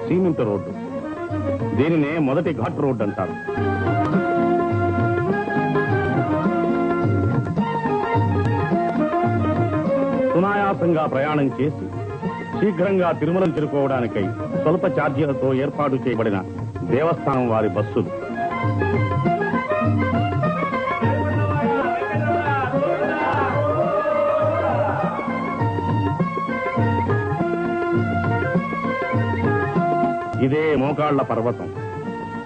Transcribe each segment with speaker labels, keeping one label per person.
Speaker 1: Cement road. దీనినే మొదటి ghat road అంటారు. సునాయాసంగా ప్రయాణం చేసి శీఘ్రంగా తిరుమలను చేరుకోవడానికై స్వల్ప ఛార్జీలతో ఏర్పాటు చేయబడిన దేవస్థానం వారి బస్సులు. ఇదే మోకాళ్ల పర్వతం,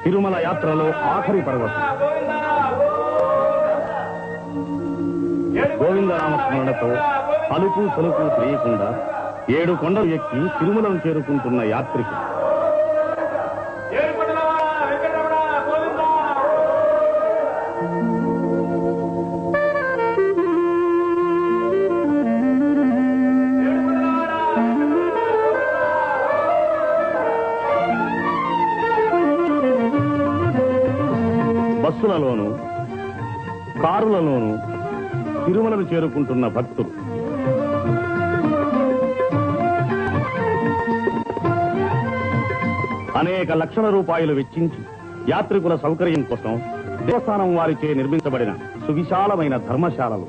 Speaker 1: తిరుమల యాత్రలో ఆఖరి పర్వతం. గోవిందనామస్మరణతో అలుపు సలుపు తెలియకుండా 7 కొండలు ఎక్కి తిరుమలను చేరుకుంటున్న యాత్రికులు. బస్సులలోనూ కారులలోనూ తిరుమలను చేరుకుంటున్న భక్తులు. అనేక లక్షల రూపాయలు వెచ్చించి యాత్రికుల సౌకర్యం కోసం దేవస్థానం వారిచే నిర్మించబడిన సువిశాలమైన ధర్మశాలలు.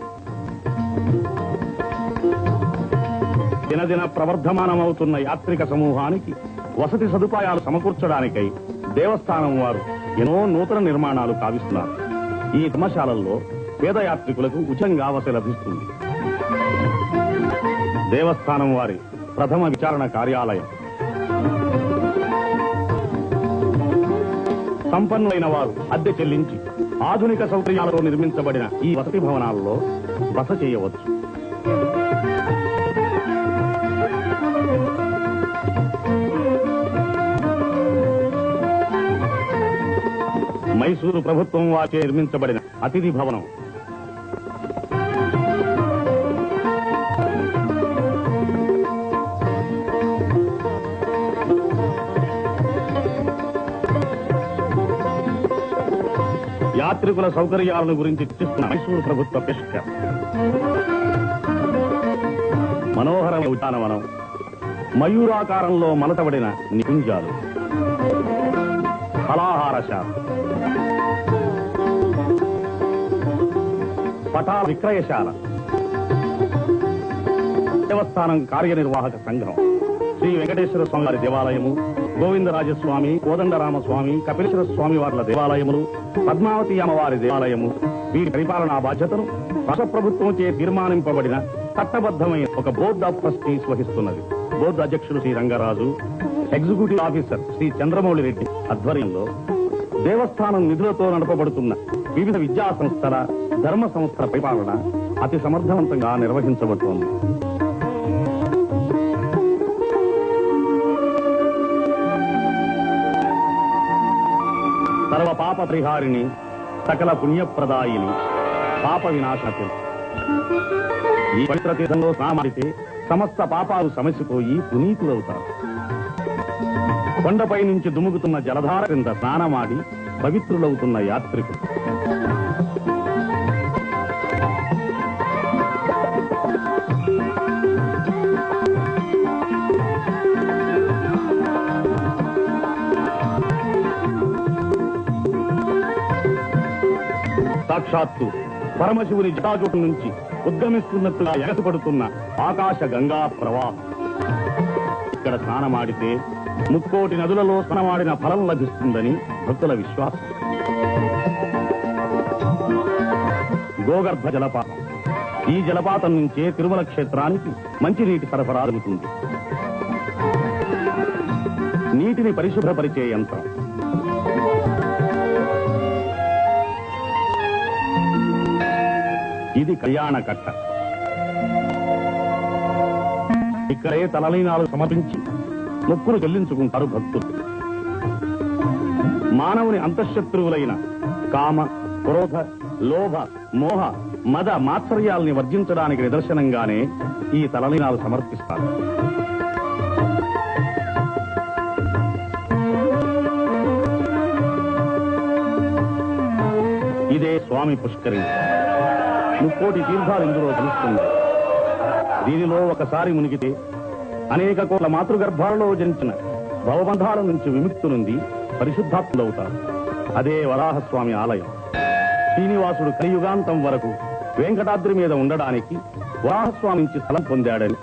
Speaker 1: దినదిన ప్రవర్ధమానమవుతున్న యాత్రిక సమూహానికి వసతి సదుపాయాలు సమకూర్చడానికై దేవస్థానం వారు ఎన్నో నూతన నిర్మాణాలు కావిస్తున్నారు. ఈ ధర్మశాలల్లో పేద యాత్రికులకు ఉచితంగా వసతి లభిస్తుంది. దేవస్థానం వారి ప్రథమ విచారణ కార్యాలయం. సంపన్నులైన వారు అద్దె చెల్లించి ఆధునిక సౌకర్యాలతో నిర్మించబడిన ఈ వసతి భవనాల్లో బస చేయవచ్చు. మైసూరు ప్రభుత్వం వాచే నిర్మించబడిన అతిథి భవనం. యాత్రికుల సౌకర్యాలను గురించి చర్చిస్తున్న మైసూరు ప్రభుత్వ పెస్కర్. మనోహరమైన ఉద్యానవనం, మయూరాకారంలో మలతబడిన నికుంజాలు, ఫలాహారశాల, పటా విక్రయశాల, దేవస్థానం కార్యనిర్వాహక సంఘం, శ్రీ వెంకటేశ్వర స్వామి వారి దేవాలయము, గోవిందరాజస్వామి, కోదండరామస్వామి, కపిలేశ్వర స్వామి వార్ల దేవాలయములు, పద్మావతి అమ్మవారి దేవాలయము, వీరి పరిపాలనా బాధ్యతను రాష్ట్ర ప్రభుత్వంచే తీర్మానింపబడిన చట్టబద్ధమైన ఒక బోర్డ్ ఆఫ్ ట్రస్టీస్ వహిస్తున్నది. బోర్డు అధ్యక్షుడు శ్రీ రంగరాజు, ఎగ్జిక్యూటివ్ ఆఫీసర్ శ్రీ చంద్రమౌళి రెడ్డి ఆధ్వర్యంలో దేవస్థానం నిధులతో నడపబడుతున్న వివిధ విద్యా సంస్థల, ధర్మ సంస్థల పరిపాలన అతి సమర్థవంతంగా నిర్వహించబడుతోంది. సర్వ పాప పరిహారిణి, సకల పుణ్యప్రదాయిని, పాప వినాశనతి. ఈ పవిత్ర తీర్థంలో స్నానమాడితే సమస్త పాపాలు సమసిపోయి పునీతులవుతారు. కొండపై నుంచి దుముకుతున్న జలధార క్రింద స్నానమాడి పవిత్రులవుతున్న యాత్రికులు. సాక్షాత్తు పరమశివుని జటాజూటం నుంచి ఉద్గమిస్తున్నట్టుగా ఎగసిపడుతున్న ఆకాశ గంగా ప్రవాహం. ఇక్కడ స్నానమాడితే 30 నదులలో స్నానమాడిన ఫలం లభిస్తుందని భక్తుల విశ్వాసం. గోగర్భ జలపాతం. ఈ జలపాతం నుంచే తిరుమల క్షేత్రానికి మంచినీటి సరఫరా జరుగుతుంది. నీటిని పరిశుభ్రపరిచే యంత్రం. ఇది కళ్యాణ కట్ట. ఇక్కడే తలలీనాలు సమర్పించి మొక్కులు చెల్లించుకుంటారు భక్తులు. మానవుని అంతఃశత్రువులైన కామ, క్రోధ, లోభ, మోహ, మద, మాత్సర్యాల్ని వర్జించడానికి నిదర్శనంగానే ఈ తలలీనాలు సమర్పిస్తారు. ఇదే స్వామి పుష్కరిణి. 30 తీర్థాలు ఇందులో కలుస్తుంది. దీనిలో ఒకసారి మునిగితే అనేక కోట్ల మాతృగర్భాలలో జనించిన భవబంధాల నుంచి విముక్తి నుండి పరిశుద్ధాత్ములవుతారు. అదే వరాహస్వామి ఆలయం. శ్రీనివాసుడు కలియుగాంతం వరకు వెంకటాద్రి మీద ఉండడానికి వరాహస్వామి నుంచి స్థలం పొందాడని,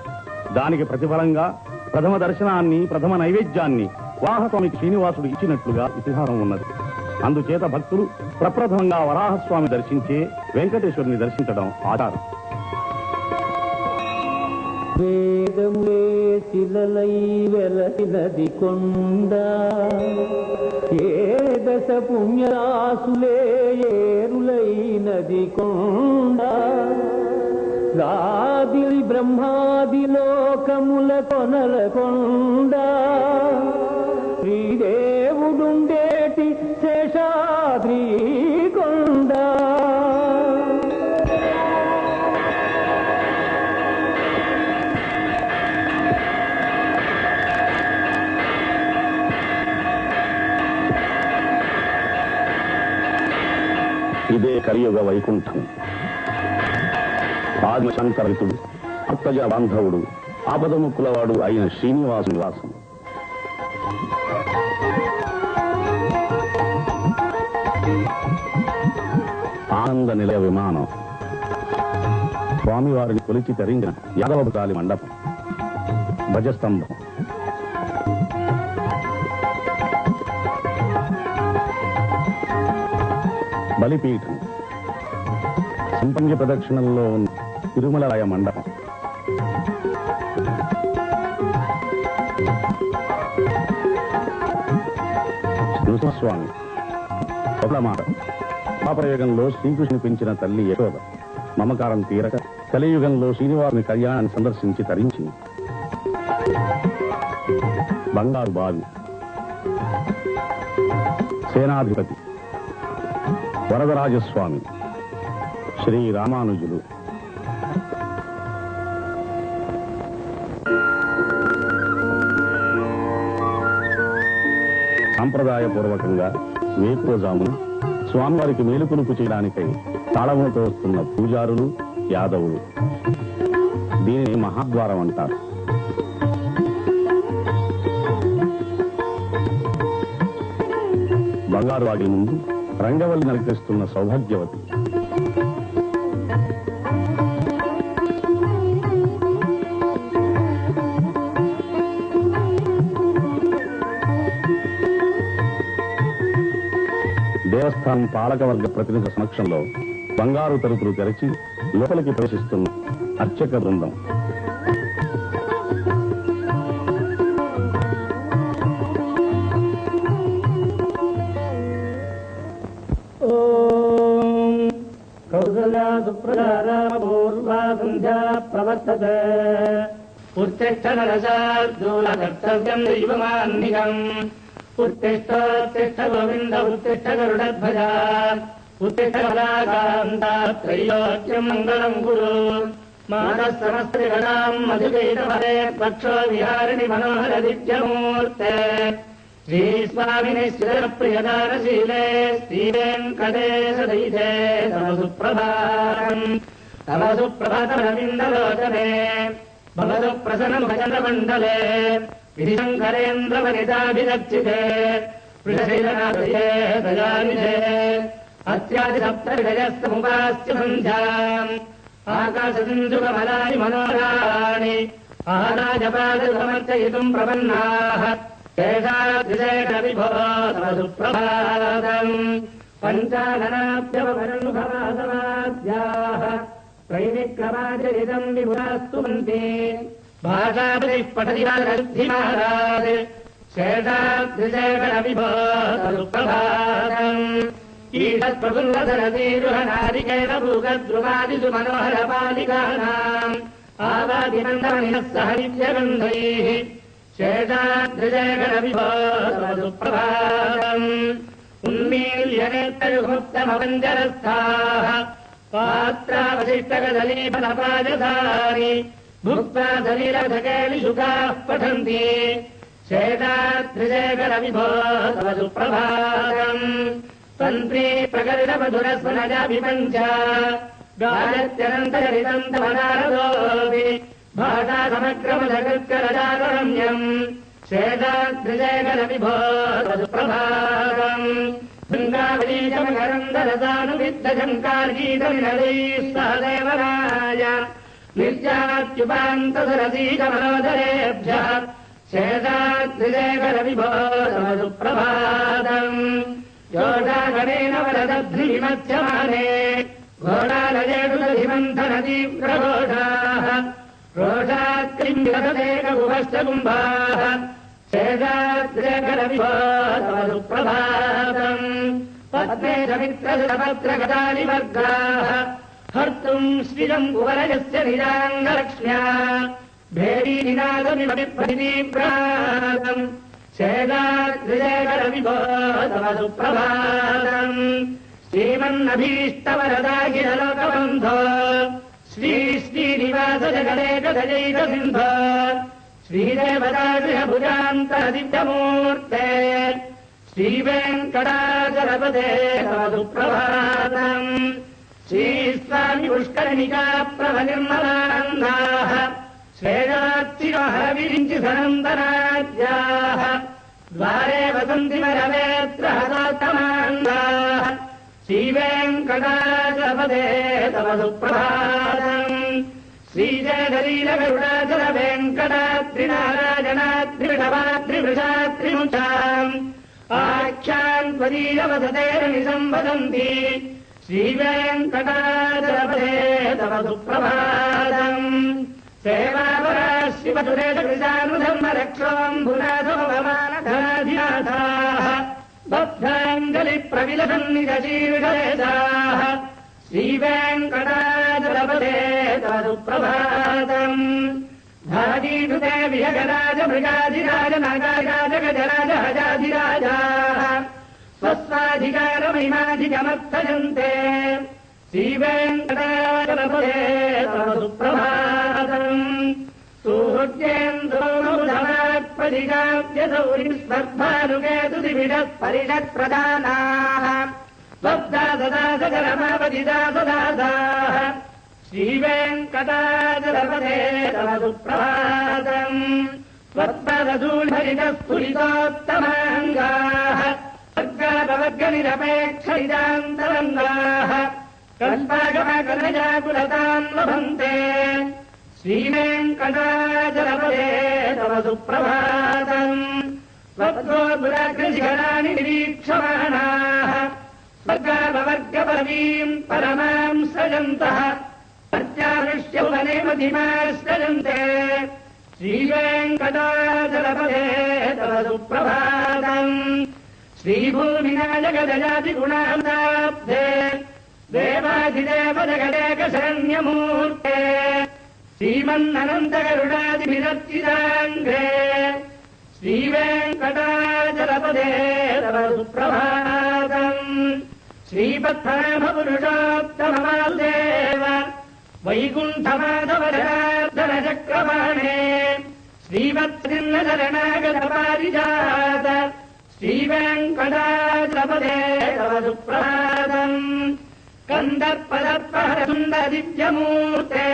Speaker 1: దానికి ప్రతిఫలంగా ప్రథమ దర్శనాన్ని, ప్రథమ నైవేద్యాన్ని వరాహస్వామికి శ్రీనివాసుడు ఇచ్చినట్లుగా ఇతిహాసం ఉన్నది. అందుచేత భక్తులు ప్రప్రథమంగా వరాహస్వామి దర్శించే వెంకటేశ్వరుని దర్శించడం ఆచారం.
Speaker 2: వేదములే శిలలై వెలసినది కొండ, ఏ దశ పుణ్యరాసులే ఏరులైనది కొండ, రాదిలి బ్రహ్మాది లోకముల కొనల కొండ, శ్రీదేవుడుండేటి శేషాద్రి కొండ.
Speaker 1: ఇదే కలియుగ వైకుంఠం. ఆదిశంకరితుడు, అత్తజ బాంధవుడు, ఆపదముక్కులవాడు అయిన శ్రీనివాసు నివాసం. ఆనంద నిలయ విమానం, స్వామివారిని కొలిచి తరించిన యాదవకాలి మండపం, ధ్వజస్తంభం, బలిపీఠం, సంపంగి ప్రదక్షిణంలో ఉన్న తిరుమలరాయ మండపం, నృసింహస్వామి, మాట పాపరయుగంలో శ్రీకృష్ణుని పెంచిన తల్లి యశోద మమకారం తీరక కలియుగంలో శ్రీనివాసుని కళ్యాణాన్ని సందర్శించి తరించింది. బంగారు బావి, సేనాధిపతి వరదరాజస్వామి, శ్రీ రామానుజులు, సాంప్రదాయపూర్వకంగా వేకువజామున స్వామివారికి మేలుకొలుపు చేయడానికై తాళములతో వస్తున్న పూజారులు, యాదవులు. దీనిని మహాద్వారం అంటారు. బంగారు వాటి ముందు రంగవల్లి నరికిస్తున్న సౌభాగ్యవతి. దేవస్థానం పాలకవర్గ ప్రతినిధుల సమక్షంలో బంగారు తలుపులు తెరచి లోపలికి ప్రవేశిస్తున్న అర్చక బృందం.
Speaker 2: ప్రవర్తతే ఉత్తిష్ట నరశార్దూలకర్తవ్యం దైవమాన్నికం. ఉత్తిష్ఠోత్తిష్ఠ గోవింద ఉత్తిష్ఠ గరుడధ్వజ ఉత్తిష్ఠ కళాకాంతాత్రైలోక్యం మంగళం కురు. మానః సమస్త్రిగణాం మధుకైటవరే పక్షో విహారిణి మనోహర దివ్యమూర్తే. శ్రీస్వామిని శ్రీప్రియదానశీలే శ్రీవేంకటేశ దైతే తమ సుప్రభాతం. తమ సుప్రభాతమరవిందలోచనే భవతు ప్రసన్నముఖచంద్రమండలే విధిశంకరేంద్రవనితాభిరక్షితే. వృషశైలనాథయే దయానిధే అత్యాదిసప్తవిడయస్తముపాస్య సంధ్యాం. ఆకాశసింధుకమలాని మనోరాణి ఆరాజపాదమర్చయితుం ప్రపన్నాః. శేషాద్రిశేఖర విభో తమ సుప్రభాతం. పంచాననాభ్యవరుణుభవాసవాద్యాః త్రైవిక్రమాచరితం విభురాస్తువంతి. భాషాపతిః పఠతి వారసిద్ధిమహారాజ్. శేషాద్రిశేఖర విభో తమ సుప్రభాతం. ఈషత్ప్రఫుల్లధరతీరుహనారికేణ భూగద్రుమాదిషు మనోహర బాలికానాం ఆవాదినందమనినః సహ నిత్యగంధైః. శేషాద్రిశేఖర విభో తమ సుప్రభాతం. ఉన్మీల్యనేత్తయుముక్తమవంజరస్థాః పాత్రావశిష్టకదలీఫలపాదధారి భుక్త్వా సలీలధకేళిషుకాః పఠन्ति. శేషాద్రిశేఖర విభో తమ సుప్రభాతం. తంత్రీ ప్రకటితమధురస్వనజాభిపంచ గాయత్యనంతచరితం తవ నారదోऽపి భాషా సమగ్రమధకృత్కరజాతరమ్యం. शेषाद्रिजयगणविभो सुप्रभातम् बृङ्गावलीकमकरन्दरसानुविद्धशङ्कार्गीतविनदैः सह देवराय निर्यात्युपान्तसरसीकमनोदरेभ्यः शेषाद्रिजयगणविभो सुप्रभातम् योषागणेन वरदध्रिमध्यमाने घोडालयेषुदधिमन्थनतीव्रघोषाः रोषात्क्लिम्बिलकदेकगुहश्च कुम्भाः शेषाद्रिजयगणविभो सुप्रभातम् पद्मे समित्रशतपत्रगदालिवर्गाः हर्तुम् श्रियम् कुवलयस्य निजाङ्गलक्ष्म्या भेरीनिनादमिव प्रतितीव्रातम् शेषाद्रिजयगणविभो सुप्रभातम् श्रीमन्नभीष्टवरदाखिललोकबन्धो श्रीनिवास जगदेकदजैकसिन्धो श्रीदेवदागृहभुजान्तरदिव्यमूर्ते श्रीवेङ्कटाचलपदे सुप्रभातम् श्रीस्वामि पुष्करणिका प्रभनिर्मलानन्दाः श्रेयार्चिरहरविरिञ्चि सनन्दनाद्याः द्वारे वसन्ति वरवेत्र हतात्तमान्दाः श्रीवेङ्कटाचलपदे तव सुप्रभातम् श्रीजयदलीलगरुडाचल वेङ्कटाद्रिनारायणाद्रिविषवाद्रिवृषाद्रिमुचाम् आख्यान् त्वदीयवसतेरनिसम्वदन्ति श्रीवेङ्कटाचलपदे तव सुप्रभातम् सेवापरा शिवसुरेशकृशानुधर्मरक्षोऽम्बुनाथोपमानधनाधिनाथाः बद्धाञ्जलिप्रविलसन्निजशीर्षलेशाः श्रीवेङ्कटाचलपदे तव सुप्रभातम् धाजीषुते विहगराजमृगाधिराज नागाराज गजराज हजाधिराजाः स्वस्वाधिकारमहिमाधिगमर्थयन्ते श्रीवेङ्कटाचलपदे तव सुप्रभातम् सुहृद्येन्दोमुधमात्पदिगाव्यसौरिस्पर्धानुकेतुदिभिडः परिषत्प्रधानाः स्वब्दासदासकरमापदिदासदासाः श्रीवेङ्कटाचलपदे तव सुप्रभातम् स्वत्पदधूलितस्फुलितोत्तमाङ्गाः वर्गापवर्गनिरपेक्षितान्तरङ्गाः कल्पागमकलजाकुलतान् लभन्ते श्रीवेङ्कटाचलपदे तव सुप्रभातम् स्वत्वोर्बुराग्रशिखराणि निरीक्षमाणाः स्वर्गापवर्गपरवीम् परमाम् सृजन्तः अर्चारुष्यौवने मधिमाश्रयन्ते श्रीवेङ्कटाचलपदे तव सुप्रभातम् श्रीभूमिनाजगदजातिगुणाब्धे देवाधिदेव जगदेकशरण्यमूर्ते श्रीमन्ननन्तगरुडादिभिरर्चिताङ्घ्रे श्रीवेङ्कटाचलपदे तव सुप्रभातम् श्रीपद्मनाभपुरुषोत्तमवासुदेव वैकुण्ठमाधवजनार्दनचक्रपाणे श्रीवत्सिन्नशरणागतपारिजात श्रीवेङ्कटाचलपदे तव सुप्रभातम् कन्दर्पदर्पहरसुन्दरदिव्यमूर्ते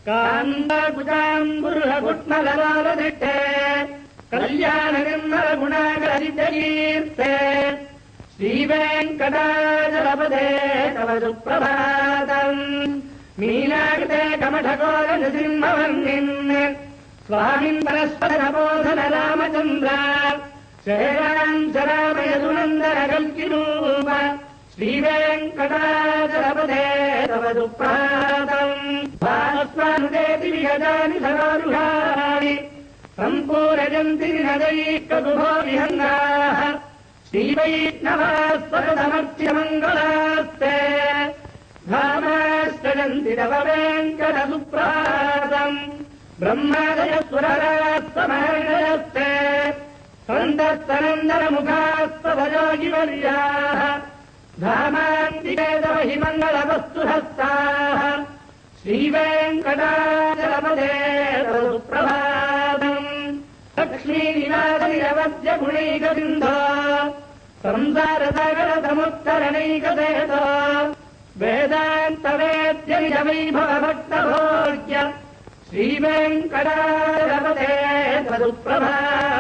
Speaker 2: कान्दाकुजाम्बुरुहकुट्मललालदिष्टे कल्याणनिर्मलगुणाकरदिव्यकीर्ते श्रीवेङ्कटाचलपदे तव सुप्रभातम् मीनाकृते कमठकोलनृसिंहवर्णिन् स्वामिन् परस्परनबोधन रामचन्द्र शरामयसुनन्दनकल्किरूप श्रीवेङ्कटाचलपदे तव सुप्रभातम् भास्वानुदेति विगतानि सरोरुहाणि सम्पूरजन्ति नदैकगुभो विहङ्गाः श्रीवैष्णवास्पदमर्च्यमङ्गलास्ते धामाश्रयन्ति तव वेङ्कटसुप्रभातम् ब्रह्मादयस्वररास्तमहर्षयस्ते सन्दस्तनन्दनमुखास्तभयोगिवर्याः धामान्तिके तव हि मङ्गलवस्तुहस्ताः श्रीवेङ्कटाचलपदे तव सुप्रभातम् लक्ष्मीनिवासनिरवद्यगुणैकसिन्धो संसारसागरसमुत्तरणैकदेतो वेदान्तवेद्यनिजवैभवभक्तभोग्य श्रीवेङ्कटाचलपदे तव सुप्रभातम्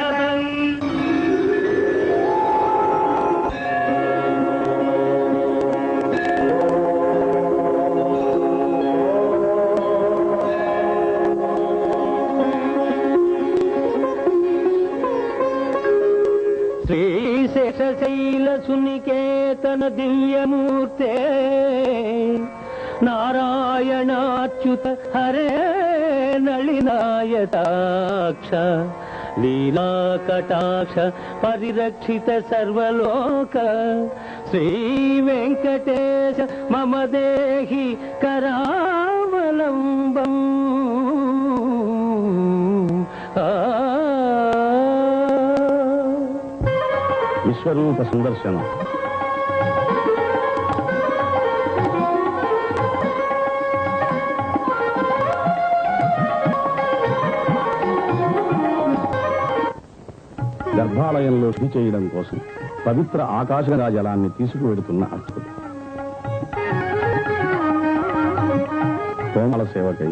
Speaker 3: శ్రీశేషశైల సునికేతన దివ్యమూర్తే నారాయణాచ్యుత హరే నళినాయతాక్ష లీలాకటాక్ష పరిరక్షిత సర్వలోక శ్రీ వెంకటేశ మమ దేహి కరావలంబం.
Speaker 1: విశ్వరూప సందర్శనం. గర్భాలయంలో శుద్ధి చేయడం కోసం పవిత్ర ఆకాశగంగా జలాన్ని తీసుకువెడుతున్న అర్చకుడు. హోమాల సేవకై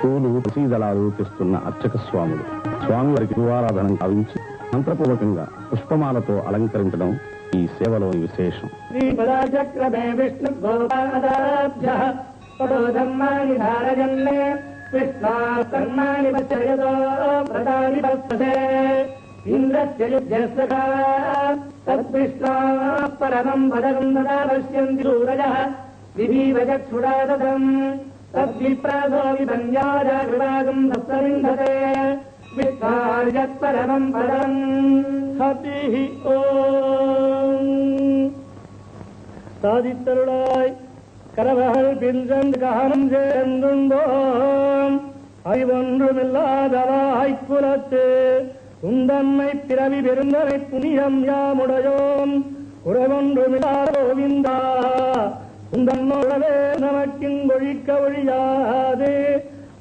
Speaker 1: పూలు తులసీదళాలు తెస్తున్న అర్చక స్వాములు. స్వామివారికి గురువారాధన కావించి మంత్రపూర్వకంగా పుష్పమాలతో అలంకరించడం ఈ సేవలోని విశేషం.
Speaker 2: శ్రీపదాచక్రమే విష్ణు గోపాదాభ్యః పదోధమ్మాని ధారయన్నే కృష్ణాకర్మాణి పశ్యతో ప్రదాని పశ్యసే ఇంద్రస్య యుద్ధస్సఖా తద్విష్ణాః పరమం పదం తదా పశ్యంతి సూరయః విభీవ చక్షురాదం తద్విప్రాసో విభంజాజాగృవాగం సప్తవింధతే విష్ణార్యత్పరమం పదం. ஹரிஹ ஓம். சாதித்தருளாய் கரவகள் பின்சென்று ககனம் சேர்ந்துண்டோம் அறிவொன்றுமில்லாதவாய் புலத்து உந்தன்மை பிறவி பெருந்தனை புனியம் யாமுடையோம் குறைவொன்றுமில்லாத கோவிந்தா உந்தன்னோடவே நமக்கிங்கொழிக்க ஒழியாது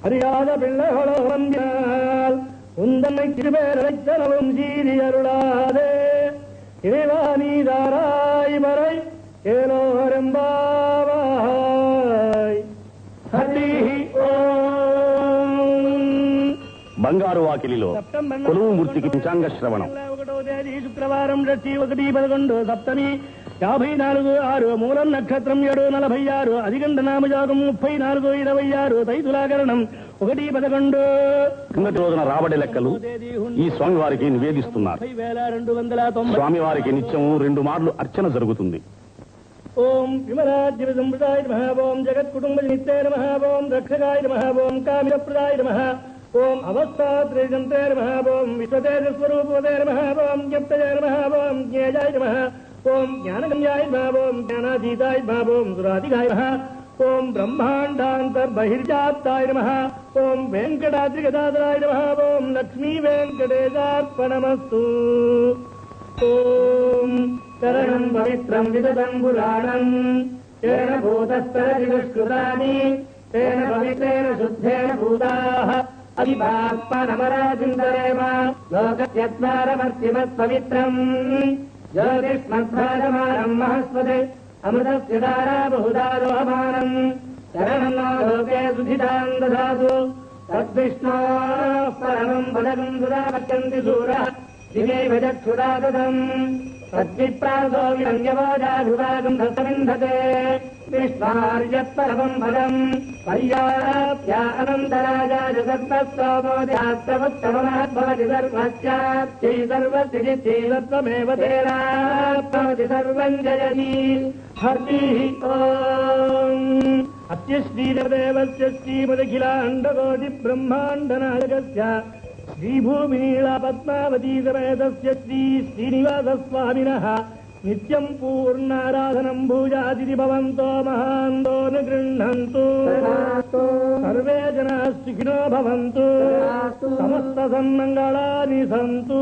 Speaker 2: அறியாத பிள்ளைகளோ வந்தால் உந்தன்னை திருவேரழைத்தனவும் சீரி அருளாதே இறைவானீதாராய் வரை ஏலோரம்பாவாய். ஹரிஹ ஓம்.
Speaker 1: బంగారు వాకిలిలో కొలువు మూర్తికి పంచాంగ శ్రవణం.
Speaker 2: 1వ తేదీ శుక్రవారం 1/11 సప్తమి 54/6 మూలం నక్షత్రం 7/46 అధిగండ నామజాతం 34/26 తైతులాకరణం 1/11.
Speaker 1: కిందటి రోజున రాబడి లెక్కలు ఈ స్వామివారికి నివేదిస్తున్నారు.
Speaker 2: 30,290.
Speaker 1: స్వామివారికి నిత్యము 2 మార్లు అర్చన జరుగుతుంది.
Speaker 2: ఓం విమలాద్య సంప్రదాయ నమః. ఓం జగత్కుటుంబ నిత్యే నమః. ఓం రక్షకాయ నమః. ఓం కామిరప్రదాయ నమః. ఓం అవస్థాత్రేజంతే నమః. ఓం విశ్వతేజస్వరూపవతే నమః. ఓం జ్ఞప్తజాయ నమః. ఓం జ్ఞేయాయ నమః. ఓం జ్ఞానగమ్యాయ నమః. ఓం జ్ఞానాతీతాయ నమః. ఓం సురాధికాయ నమః. ఓం బ్రహ్మాండాంతర్బహిర్జాప్తాయ నమః. ఓం వెంకటాద్రిగదాధరాయ నమః. ఓం లక్ష్మీ వెంకటేశార్పణమస్తు. ఓం శరణం పవిత్రం విదతం పురాణం తేన భూతస్తరతి దుష్కృతాని తేన పవిత్రేణ శుద్ధేన భూతాః అవిపాత్మనమరాజిందరేమ లోకస్యత్వారమర్తిమత్పవిత్రం జ్యోతిష్మద్భాజమానం మహస్వతే అమృతస్య ధారా బహుదా రోహమానం శరణం లోకే సుధితాం దదాతు తద్విష్ణోః పరమం పదం సుదా పశ్యంతి శూరః దివేవ చక్షురాదదం తద్విప్రాసో విరంజవాజాభివాగం దశవింధతే విష్ణార్యత్పరమం పదం పర్యాప్య అనంతరాజా జగత్సోమోద్యాస్తవత్తమనాద్భవతి సర్వస్యాప్త్యై సర్వసిద్ధిస్తత్వమేవ తేనాత్మవతి సర్వం జయతి. హరిః ఓం. అస్య శ్రీదేవస్య శ్రీమదఖిలాండకోటి బ్రహ్మాండనాయకస్య శ్రీభూమినీళ పద్మావతీ సమేతస్య శ్రీ శ్రీనివాసస్వామినః నిత్యం పూర్ణారాధనం భూజాదితి భవంతో మహాంతో నిగృహ్ణంతు. సర్వే జనాః సుఖినో భవంతు. సమస్త సన్మంగళాని సంతు.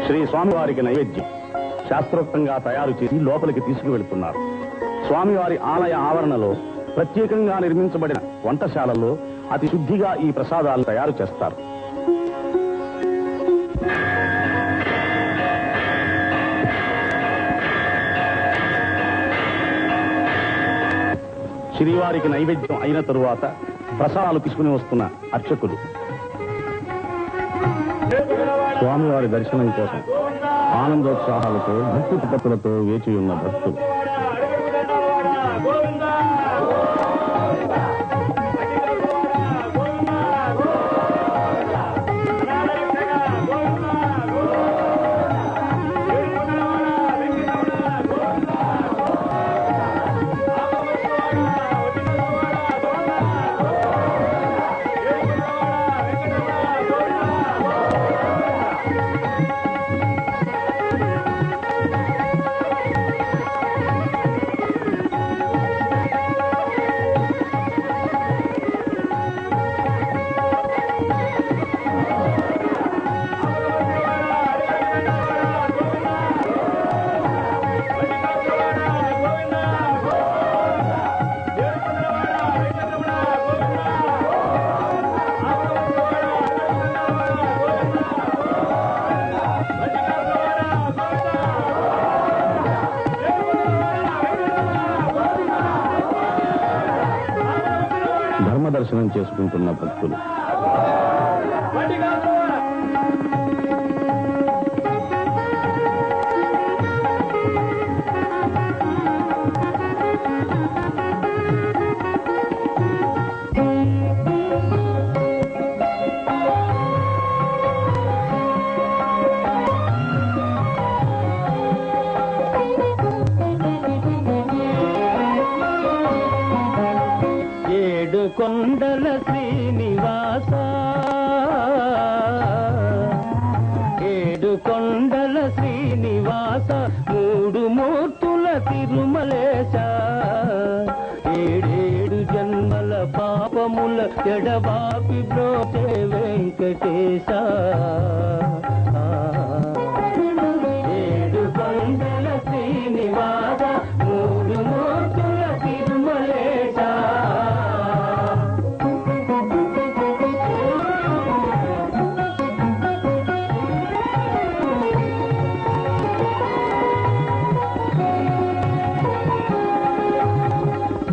Speaker 1: శ్రీ స్వామివారికి నైవేద్యం శాస్త్రోక్తంగా తయారు చేసి లోపలికి తీసుకువెళ్తున్నారు. స్వామివారి ఆలయ ఆవరణలో ప్రత్యేకంగా నిర్మించబడిన వంటశాలలో అతి శుద్ధిగా ఈ ప్రసాదాలు తయారు చేస్తారు. శ్రీవారికి నైవేద్యం అయిన తరువాత ప్రసాదాలు తీసుకుని వస్తున్న అర్చకులు స్వామివారి దర్శనం కోసం ఆనందోత్సాహాలతో భక్తి పద్ధతులతో వేచి ఉన్న భక్తులు. దర్శనం చేసుకుంటున్న భక్తులు.
Speaker 3: కొండల శ్రీనివాస, ఏడు కొండల శ్రీనివాస, మూడు మూర్తుల తిరుమలేశ, ఏడేడు జన్మల పాపముల ఎడబాపి బ్రోచే వెంకటేశ. ఏడు కొండల శ్రీనివాస, మూడు మూర్తుల తిరుమలేశ.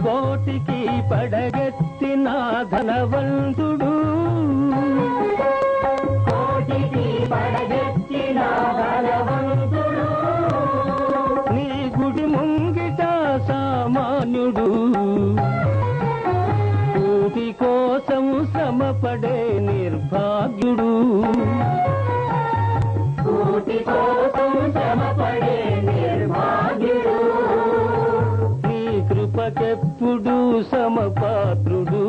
Speaker 3: కోటికి పడగెత్తిన ధనవంతుడు, కోటికి పడగెత్తిన ధనవంతుడు, నీ గుడి ముంగిట సామాన్యుడు, కూటి కోసము శ్రమపడే నిర్భాగ్యుడు, కూటి కోసం శ్రమపడే నిర్భాగ్యుడు, కృపకెప్పుడు సమపాత్రుడు.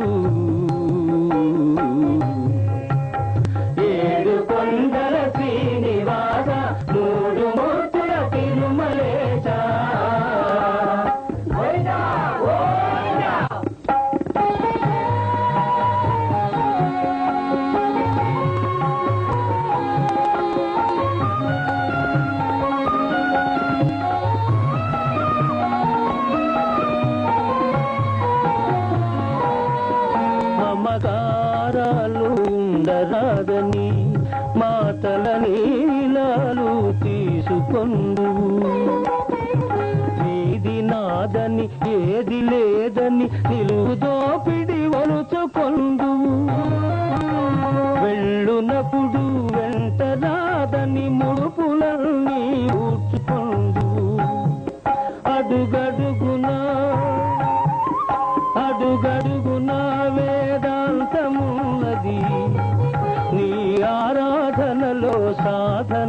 Speaker 3: ఏడు కొండల శ్రీనివాస, మూడు మూర్తుల తిరుమలేశ. మమకారాలు ఉండరాదని మాతల నీలాలు తీసుకొందు, నీది నాదని ఏది లేదని నిలువు దోపిడి వలుచుకొందు, వెళ్ళునప్పుడు వెంట రాదని ముడుపులన్నీ ఊడ్చుకొందు, అడుగడుగునా అడుగడుగునా వేదాంతమున్నది, నీ ఆరాధనలో సాధన